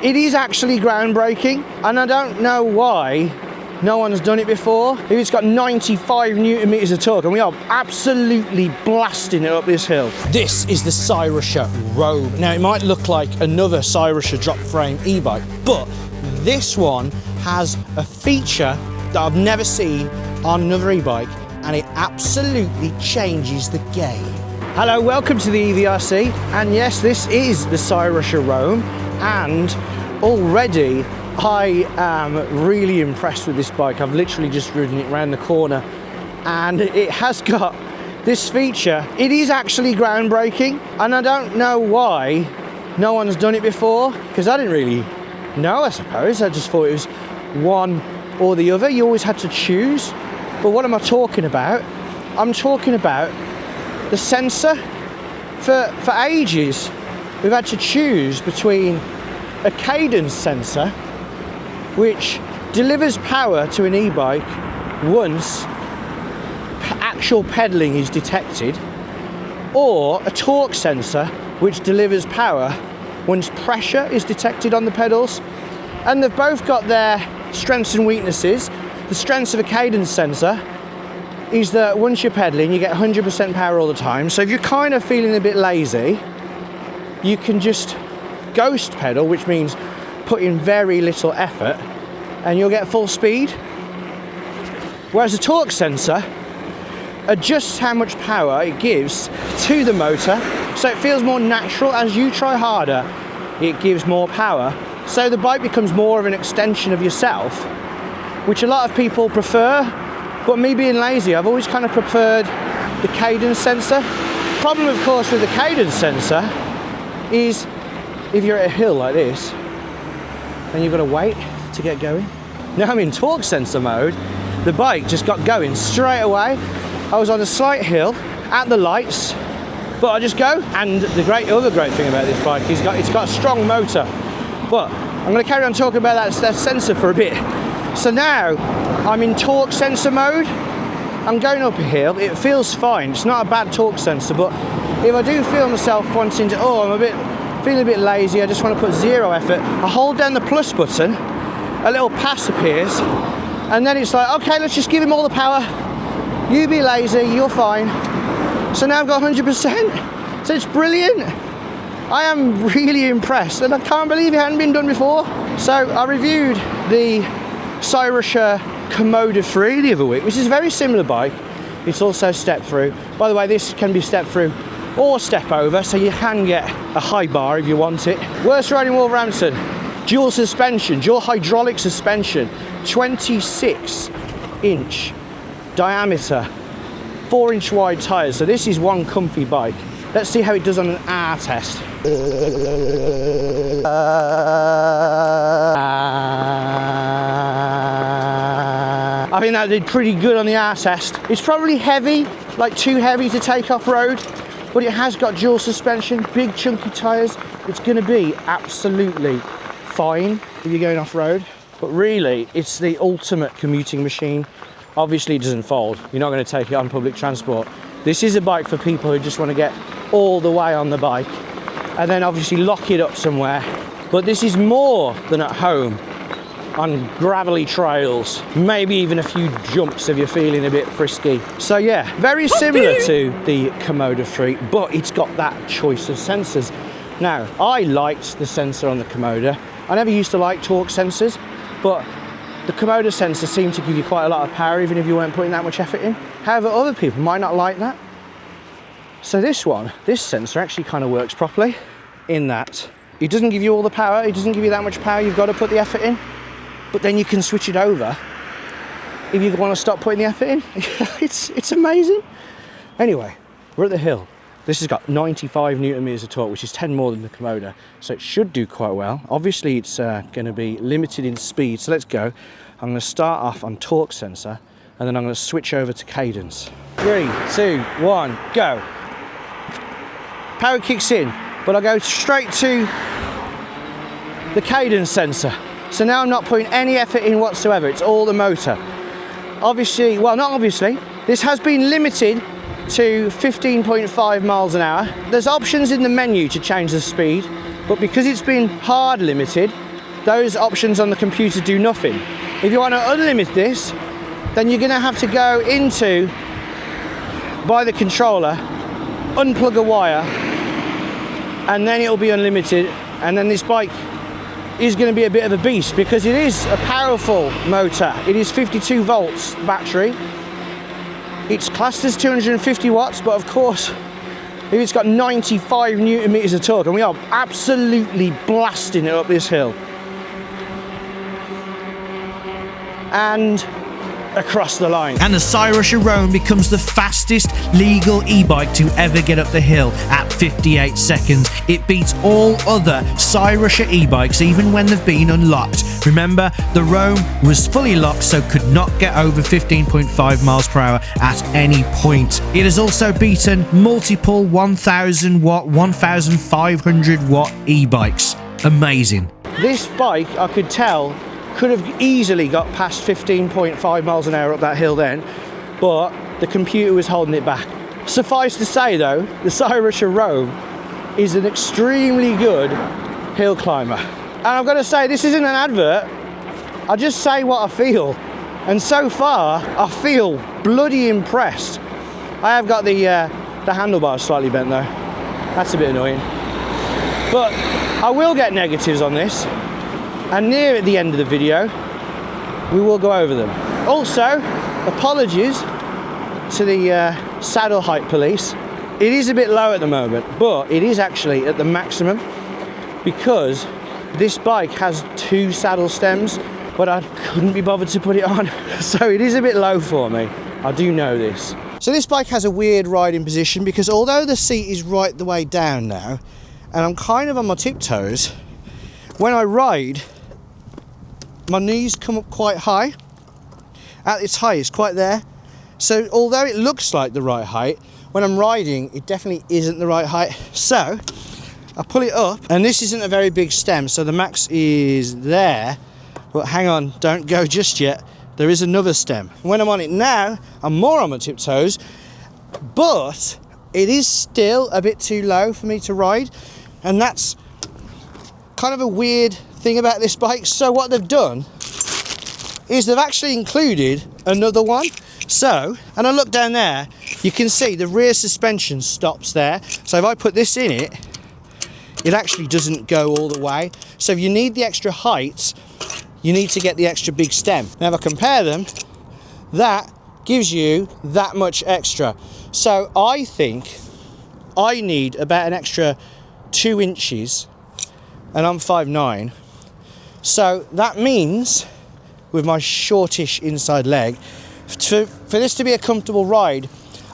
It is actually groundbreaking, and I don't know why no one's done it before. It's got 95 Newton meters of torque, and we are absolutely blasting it up this hill. This is the Cyrusher Roam. Now, it might look like another Cyrusher drop frame e-bike, but this one has a feature that I've never seen on another e-bike, and it absolutely changes the game. Hello, welcome to the EVRC, and yes, this is the Cyrusher Roam, and already I am really impressed with this bike. I've literally just ridden it around the corner, and it has got this feature. It is actually groundbreaking, and I don't know why no one's done it before, because I didn't really know, I suppose. I just thought it was one or the other. You always had to choose. But what am I talking about? I'm talking about the sensor. For ages, we've had to choose between a cadence sensor, which delivers power to an e-bike once actual pedaling is detected, or a torque sensor, which delivers power once pressure is detected on the pedals. And they've both got their strengths and weaknesses. The strengths of a cadence sensor is that once you're pedaling, you get 100% power all the time. So if you're kind of feeling a bit lazy, you can just ghost pedal, which means put in very little effort, and you'll get full speed. Whereas a torque sensor adjusts how much power it gives to the motor, so it feels more natural. As you try harder, it gives more power. So the bike becomes more of an extension of yourself, which a lot of people prefer. But me being lazy, I've always kind of preferred the cadence sensor. Problem, of course, with the cadence sensor is if you're at a hill like this, then you've got to wait to get going. Now I'm in torque sensor mode. The bike just got going straight away. I was on a slight hill at the lights, but I just go. And the other great thing about this bike is it's got a strong motor. But I'm going to carry on talking about that sensor for a bit. So now I'm in torque sensor mode. I'm going up a hill. It feels fine. It's not a bad torque sensor, but if I do feel myself wanting to, feeling a bit lazy, I just want to put zero effort, I hold down the plus button, a little pass appears, and then it's like, okay, let's just give him all the power. You be lazy, you're fine. So now I've got 100%. So it's brilliant. I am really impressed, and I can't believe it hadn't been done before. So I reviewed the Cyrusher Komodo 3 the other week, which is a very similar bike. It's also step through. By the way, this can be step through or step over, so you can get a high bar if you want it. Worst road in Wolverhampton. Dual suspension, dual hydraulic suspension, 26-inch diameter, 4-inch wide tyres. So this is one comfy bike. Let's see how it does on an R test. I think that did pretty good on the R test. It's probably heavy, like too heavy to take off-road, but it has got dual suspension, big chunky tyres. It's going to be absolutely fine if you're going off-road. But really, it's the ultimate commuting machine. Obviously, it doesn't fold. You're not going to take it on public transport. This is a bike for people who just want to get all the way on the bike and then obviously lock it up somewhere. But this is more than at home on gravelly trails, maybe even a few jumps if you're feeling a bit frisky. So yeah, very similar to the Komodo 3, but it's got that choice of sensors. Now, I liked the sensor on the Komodo. I never used to like torque sensors, but the Komodo sensor seemed to give you quite a lot of power even if you weren't putting that much effort in. However, other people might not like that. So this sensor actually kind of works properly in that it doesn't give you all the power, it doesn't give you that much power, you've got to put the effort in. But then you can switch it over if you want to stop putting the effort in. It's amazing. Anyway, we're at the hill. This has got 95 Newton meters of torque, which is 10 more than the Komodo, so it should do quite well. Obviously, it's going to be limited in speed, so let's go. I'm going to start off on torque sensor, and then I'm going to switch over to cadence. 3, 2, 1, go. Power kicks in, but I go straight to the cadence sensor. So now I'm not putting any effort in whatsoever, it's all the motor. Obviously, well, not obviously, this has been limited to 15.5 miles an hour. There's options in the menu to change the speed, but because it's been hard limited, those options on the computer do nothing. If you want to unlimit this, then you're going to have to go into, by the controller, unplug a wire, and then it'll be unlimited. And then this bike is going to be a bit of a beast because it is a powerful motor. It is 52 volts battery. It's classed as 250 watts, but of course, it's got 95 newton meters of torque, and we are absolutely blasting it up this hill. And across the line. And the Cyrusher Roam becomes the fastest legal e-bike to ever get up the hill at 58 seconds. It beats all other Cyrusher e-bikes even when they've been unlocked. Remember, the Roam was fully locked, so could not get over 15.5 miles per hour at any point. It has also beaten multiple 1000 watt, 1500 watt e-bikes. Amazing. This bike, I could tell, could have easily got past 15.5 miles an hour up that hill then, but the computer was holding it back. Suffice to say though, the Cyrusher Roam is an extremely good hill climber. And I've got to say, this isn't an advert, I just say what I feel. And so far, I feel bloody impressed. I have got the handlebars slightly bent though. That's a bit annoying. But I will get negatives on this. And near at the end of the video, we will go over them. Also, apologies to the saddle height police. It is a bit low at the moment, but it is actually at the maximum because this bike has 2 saddle stems, but I couldn't be bothered to put it on. So it is a bit low for me. I do know this. So this bike has a weird riding position because although the seat is right the way down now, and I'm kind of on my tiptoes, when I ride, my knees come up quite high. At its highest, quite there. So although it looks like the right height, when I'm riding, it definitely isn't the right height. So I pull it up, and this isn't a very big stem, so the max is there. But hang on, don't go just yet. There is another stem. When I'm on it now, I'm more on my tiptoes, but it is still a bit too low for me to ride, and that's kind of a weird thing about this bike. So what they've done is they've actually included another one. So, and I look down there, you can see the rear suspension stops there. So if I put this in it, it actually doesn't go all the way. So if you need the extra height, you need to get the extra big stem. Now if I compare them, that gives you that much extra. So I think I need about an extra 2 inches, and I'm 5'9". So that means, with my shortish inside leg, for this to be a comfortable ride,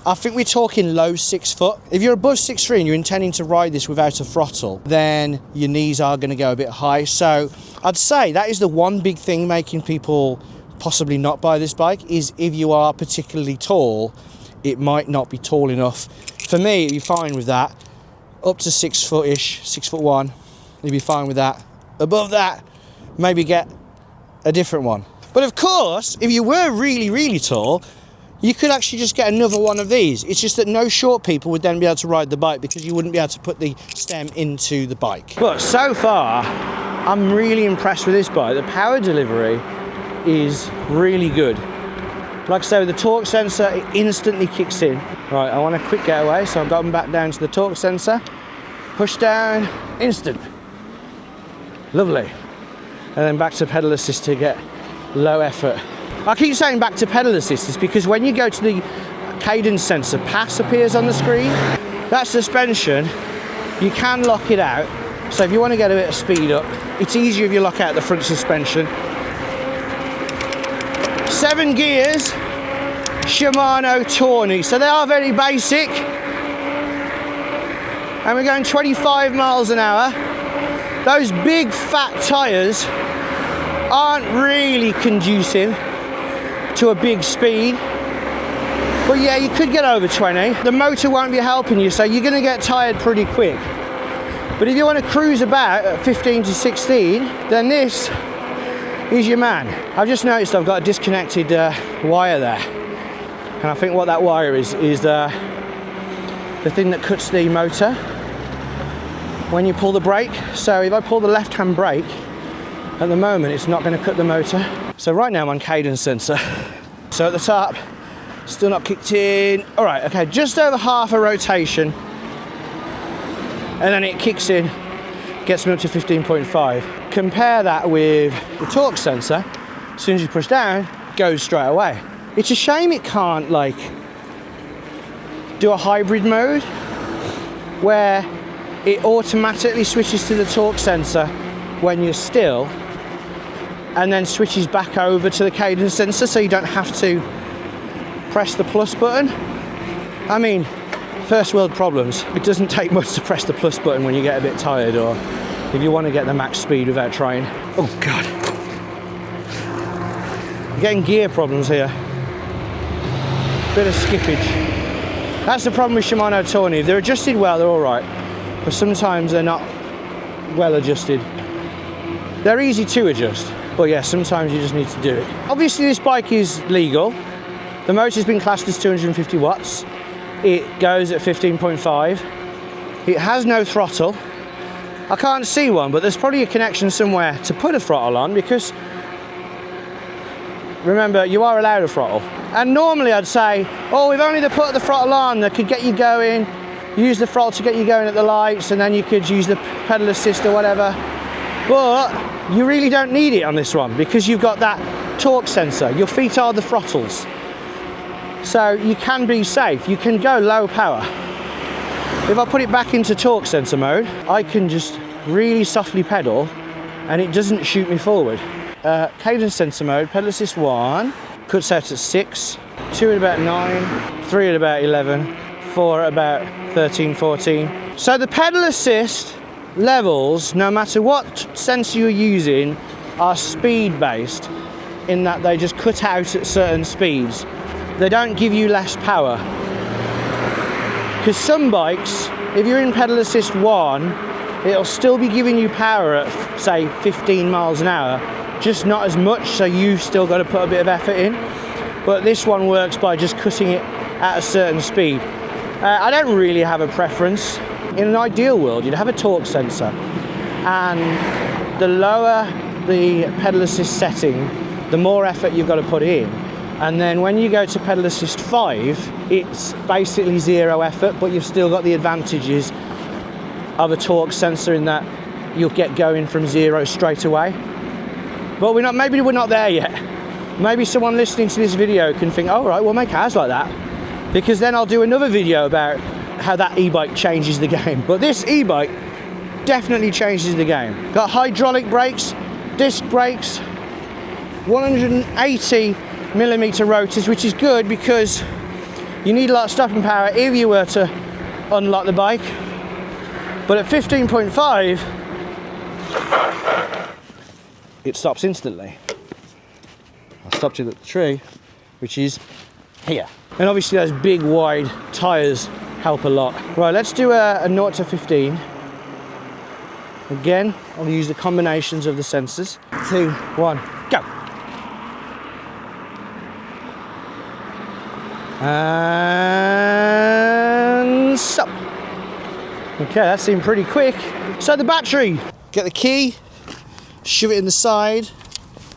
I think we're talking low 6 foot. If you're above 6'3" and you're intending to ride this without a throttle, then your knees are going to go a bit high. So I'd say that is the one big thing making people possibly not buy this bike, is if you are particularly tall, it might not be tall enough. For me, you're fine with that. Up to 6 foot-ish, 6'1", you'd be fine with that. Above that, maybe get a different one. But of course, if you were really, really tall, you could actually just get another one of these. It's just that no short people would then be able to ride the bike because you wouldn't be able to put the stem into the bike. But so far, I'm really impressed with this bike. The power delivery is really good. Like I say, with the torque sensor, it instantly kicks in. Right, I want a quick getaway, so I've got them back down to the torque sensor. Push down, instant. Lovely. And then back to pedal assist to get low effort. I keep saying back to pedal assist is because when you go to the cadence sensor, pass appears on the screen. That suspension, you can lock it out. So if you want to get a bit of speed up, it's easier if you lock out the front suspension. 7 gears, Shimano Tawny. So they are very basic. And we're going 25 miles an hour. Those big fat tyres aren't really conducive to a big speed. But yeah, you could get over 20. The motor won't be helping you, so you're going to get tired pretty quick. But if you want to cruise about at 15 to 16, then this is your man. I've just noticed I've got a disconnected wire there. And I think what that wire is the thing that cuts the motor when you pull the brake. So if I pull the left-hand brake At the moment, it's not going to cut the motor. So right now I'm on cadence sensor. So at the top, still not kicked in. All right, okay, just over half a rotation. And then it kicks in, gets me up to 15.5. Compare that with the torque sensor. As soon as you push down, it goes straight away. It's a shame it can't like do a hybrid mode where it automatically switches to the torque sensor when you're still and then switches back over to the cadence sensor so you don't have to press the plus button. I mean, first world problems. It doesn't take much to press the plus button when you get a bit tired or if you want to get the max speed without trying. Oh God. I'm getting gear problems here. Bit of skippage. That's the problem with Shimano Tawny. If they're adjusted well, they're all right. But sometimes they're not well adjusted. They're easy to adjust, but yeah, sometimes you just need to do it. Obviously this bike is legal. The motor's been classed as 250 watts. It goes at 15.5. It has no throttle. I can't see one, but there's probably a connection somewhere to put a throttle on because remember, you are allowed a throttle. And normally I'd say, oh, if only they put the throttle on, they could get you going, use the throttle to get you going at the lights, and then you could use the pedal assist or whatever. But you really don't need it on this one because you've got that torque sensor. Your feet are the throttles. So you can be safe. You can go low power. If I put it back into torque sensor mode, I can just really softly pedal and it doesn't shoot me forward. Cadence sensor mode, pedal assist 1, cuts out at 6, 2 at about 9, 3 at about 11, 4 at about 13, 14. So the pedal assist levels, no matter what sensor you're using, are speed based in that they just cut out at certain speeds. They don't give you less power. Because some bikes, if you're in pedal assist 1, it'll still be giving you power at say 15 miles an hour, just not as much, so you've still got to put a bit of effort in. But this one works by just cutting it at a certain speed. I don't really have a preference. In an ideal world, you'd have a torque sensor, and the lower the pedal assist setting, the more effort you've got to put in. And then when you go to pedal assist 5, it's basically zero effort, but you've still got the advantages of a torque sensor in that you'll get going from 0 straight away. But maybe we're not there yet. Maybe someone listening to this video can think, oh, right, we'll make ours like that. Because then I'll do another video about how that e-bike changes the game. But this e-bike definitely changes the game. Got hydraulic brakes, disc brakes, 180mm rotors, which is good because you need a lot of stopping power if you were to unlock the bike. But at 15.5, it stops instantly. I stopped it at the tree, which is here. And obviously those big wide tyres help a lot. Right, let's do a 0 to 15. Again, I'll use the combinations of the sensors. 2, 1, go. And stop. Okay, that seemed pretty quick. So the battery, get the key, shove it in the side,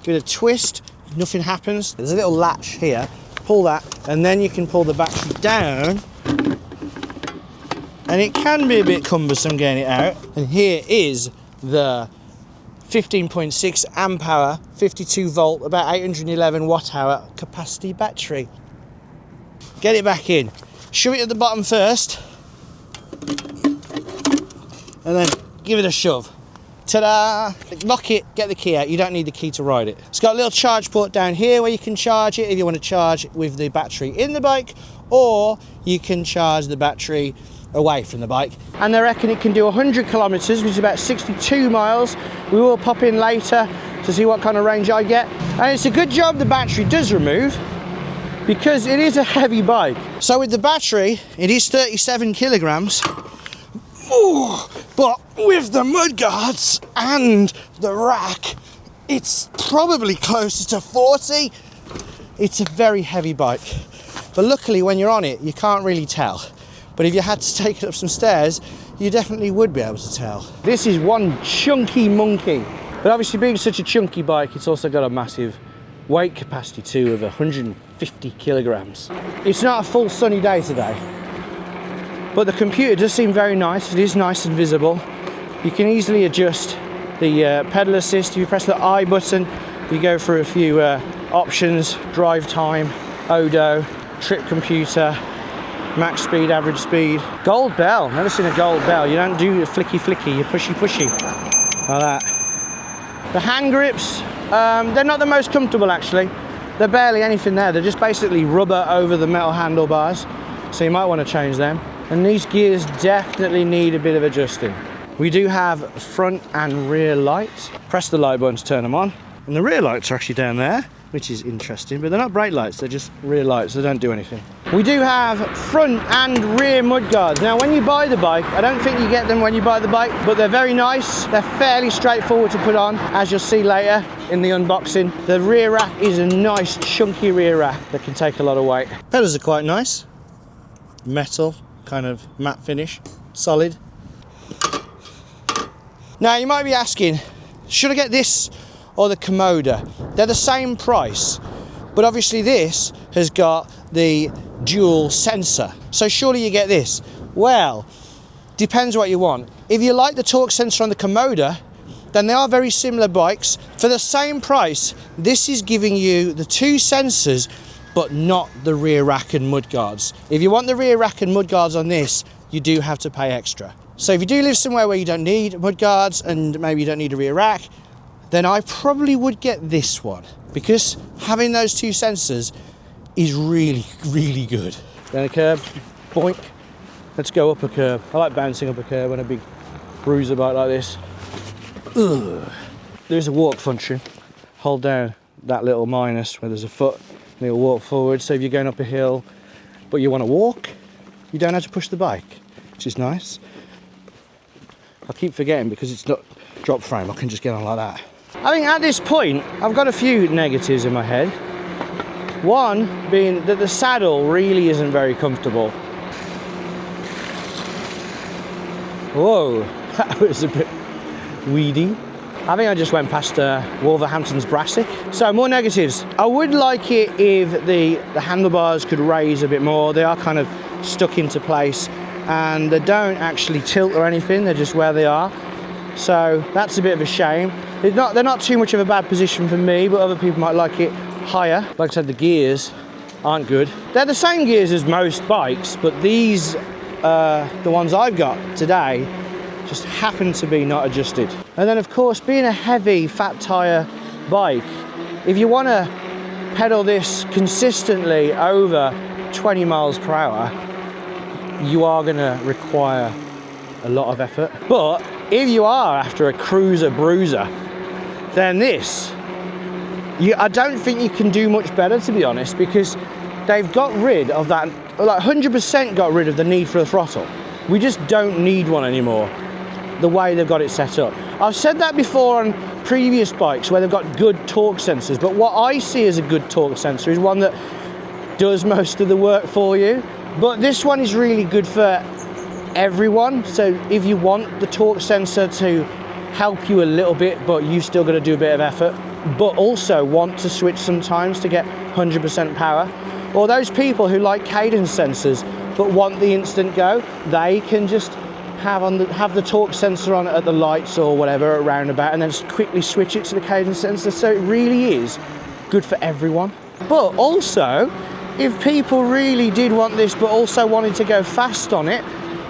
give it a twist, nothing happens. There's a little latch here, pull that, and then you can pull the battery down. And it can be a bit cumbersome getting it out. And here is the 15.6 amp hour, 52 volt, about 811 watt hour capacity battery. Get it back in. Shove it at the bottom first. And then give it a shove. Ta-da! Lock it, get the key out. You don't need the key to ride it. It's got a little charge port down here where you can charge it if you want to charge with the battery in the bike, or you can charge the battery away from the bike. And they reckon it can do 100 kilometers, which is about 62 miles. We will pop in later to see what kind of range I get. And it's a good job the battery does remove, because it is a heavy bike. So with the battery, it is 37 kilograms. Ooh, but with the mudguards and the rack, it's probably closer to 40. It's a very heavy bike. But luckily when you're on it, you can't really tell. But if you had to take it up some stairs, you definitely would be able to tell. This is one chunky monkey. But obviously being such a chunky bike, it's also got a massive weight capacity too of 150 kilograms. It's not a full sunny day today, but the computer does seem very nice. It is nice and visible. You can easily adjust the pedal assist. If you press the I button, you go through a few options: drive time, odo, trip computer, max speed, average speed. Gold bell, never seen a gold bell. You don't do the flicky flicky, you pushy like that. The hand grips, they're not the most comfortable actually. They're barely anything there. They're just basically rubber over the metal handlebars, so you might want to change them. And these gears definitely need a bit of adjusting. We do have front and rear lights. Press the light button to turn them on. And the rear lights are actually down there, which is interesting, but they're not brake lights, they're just rear lights, they don't do anything. We do have front and rear mudguards. Now when you buy the bike, I don't think you get them when you buy the bike, but they're very nice. They're fairly straightforward to put on, as you'll see later in the unboxing. The rear rack is a nice chunky rear rack that can take a lot of weight. Pedals are quite nice. Metal, kind of matte finish, solid. Now you might be asking, should I get this or the Komoda? They're the same price, but obviously this has got the dual sensor, so surely you get this. Well, depends what you want. If you like the torque sensor on the Komoda, then they are very similar bikes. For the same price, this is giving you the two sensors, but not the rear rack and mudguards. If you want the rear rack and mudguards on this, you do have to pay extra. So if you do live somewhere where you don't need mudguards and maybe you don't need a rear rack, then I probably would get this one, because having those two sensors is really, really good. Down a curb, boink. Let's go up a curb. I like bouncing up a curb on a big bruiser bike like this. Ugh. There's a walk function. Hold down that little minus where there's a foot, and it'll walk forward. So if you're going up a hill, but you want to walk, you don't have to push the bike, which is nice. I keep forgetting because it's not drop frame, I can just get on like that. I think at this point, I've got a few negatives in my head. One being that the saddle really isn't very comfortable. Whoa, that was a bit weedy. I think I just went past Wolverhampton's Brassic. So more negatives. I would like it if the handlebars could raise a bit more. They are kind of stuck into place and they don't actually tilt or anything, they're just where they are. So that's a bit of a shame. They're not too much of a bad position for me, but other people might like it higher. Like I said, the gears aren't good. They're the same gears as most bikes, but these, the ones I've got today, just happen to be not adjusted. And then of course, being a heavy fat tire bike, if you want to pedal this consistently over 20 miles per hour, you are going to require a lot of effort. But if you are after a cruiser bruiser, then this, I don't think you can do much better, to be honest, because they've got rid of that, like 100% got rid of the need for a throttle. We just don't need one anymore, the way they've got it set up. I've said that before on previous bikes where they've got good torque sensors, but what I see as a good torque sensor is one that does most of the work for you. But this one is really good for everyone. So if you want the torque sensor to help you a little bit, but you still got to do a bit of effort, but also want to switch sometimes to get 100% power, or those people who like cadence sensors but want the instant go, they can just have the torque sensor on at the lights or whatever, at roundabout, and then just quickly switch it to the cadence sensor. So it really is good for everyone. But also, if people really did want this but also wanted to go fast on it,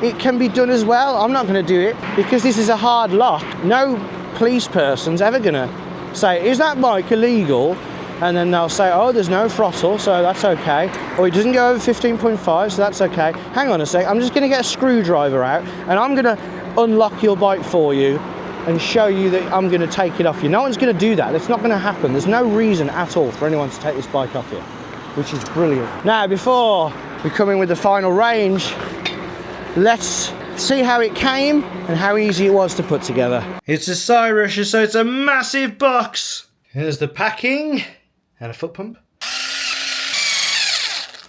it can be done as well. I'm not going to do it because this is a hard lock. No police person's ever going to say, is that bike illegal? And then they'll say, oh, there's no throttle, so that's okay. Or it doesn't go over 15.5, so that's okay. Hang on a sec, I'm just going to get a screwdriver out and I'm going to unlock your bike for you and show you that I'm going to take it off you. No one's going to do that. That's not going to happen. There's no reason at all for anyone to take this bike off you, which is brilliant. Now, before we come in with the final range, let's see how it came and how easy it was to put together. It's a Cyrusher, so it's a massive box. Here's the packing and a foot pump.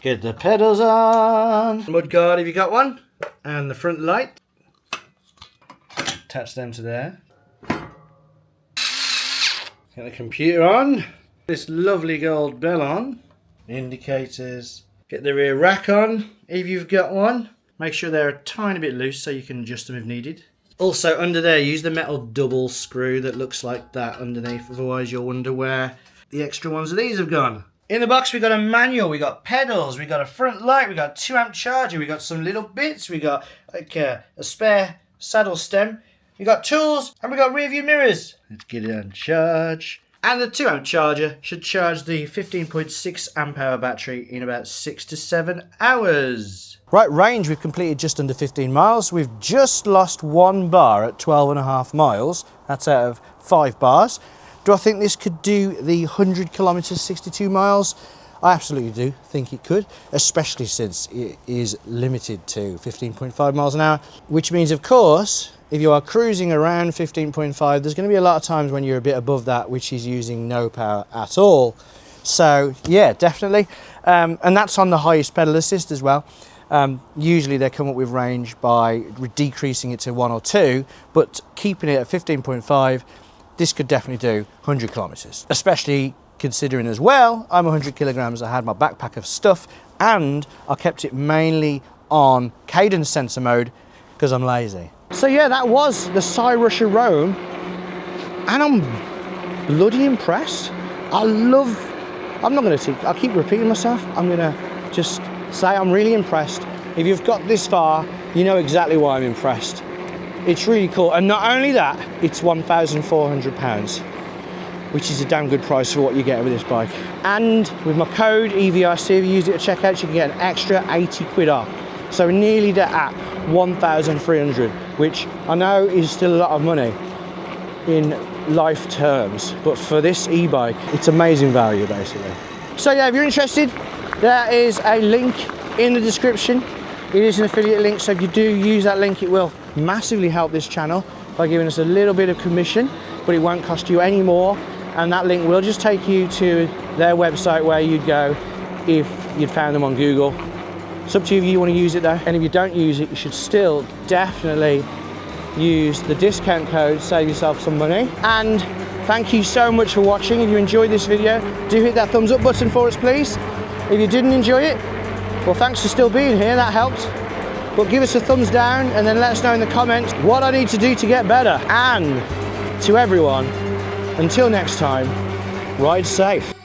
Get the pedals on. Mudguard if you got one. And the front light. Attach them to there. Get the computer on. This lovely gold bell on. Indicators. Get the rear rack on if you've got one. Make sure they're a tiny bit loose so you can adjust them if needed. Also under there, use the metal double screw that looks like that underneath. Otherwise you'll wonder where the extra ones of these have gone. In the box we got a manual, we got pedals, we got a front light, we got a 2 amp charger, we got some little bits, we got like a spare saddle stem, we got tools, and we got rear view mirrors. Let's get it on charge. And the 2 amp charger should charge the 15.6 amp hour battery in about 6 to 7 hours. Right, range we've completed just under 15 miles. We've just lost 1 bar at 12.5 miles. That's out of 5 bars. Do I think this could do the 100 kilometers, 62 miles? I absolutely do think it could, especially since it is limited to 15.5 miles an hour, which means, of course, if you are cruising around 15.5, there's going to be a lot of times when you're a bit above that, which is using no power at all. So yeah, definitely. And that's on the highest pedal assist as well. Usually they come up with range by decreasing it to 1 or 2, but keeping it at 15.5, this could definitely do 100 kilometers, especially considering as well, I'm 100 kilograms, I had my backpack of stuff, and I kept it mainly on cadence sensor mode because I'm lazy. So yeah, that was the Cyrusher Roam, and I'm bloody impressed. I'm not gonna I'll keep repeating myself. I'm gonna just say I'm really impressed. If you've got this far, you know exactly why I'm impressed. It's really cool, and not only that, it's £1,400, which is a damn good price for what you get with this bike. And with my code EVRC, if you use it at checkout, you can get an extra 80 quid off. So nearly at 1,300, which I know is still a lot of money in life terms, but for this e-bike, it's amazing value basically. So yeah, if you're interested, there is a link in the description. It is an affiliate link, so if you do use that link, it will massively help this channel by giving us a little bit of commission, but it won't cost you any more, and that link will just take you to their website where you'd go if you'd found them on Google. It's up to you if you want to use it though, and if you don't use it, you should still definitely use the discount code, save yourself some money. And thank you so much for watching. If you enjoyed this video, do hit that thumbs up button for us please. If you didn't enjoy it, well, thanks for still being here, that helped. But give us a thumbs down and then let us know in the comments what I need to do to get better. And to everyone, until next time, ride safe.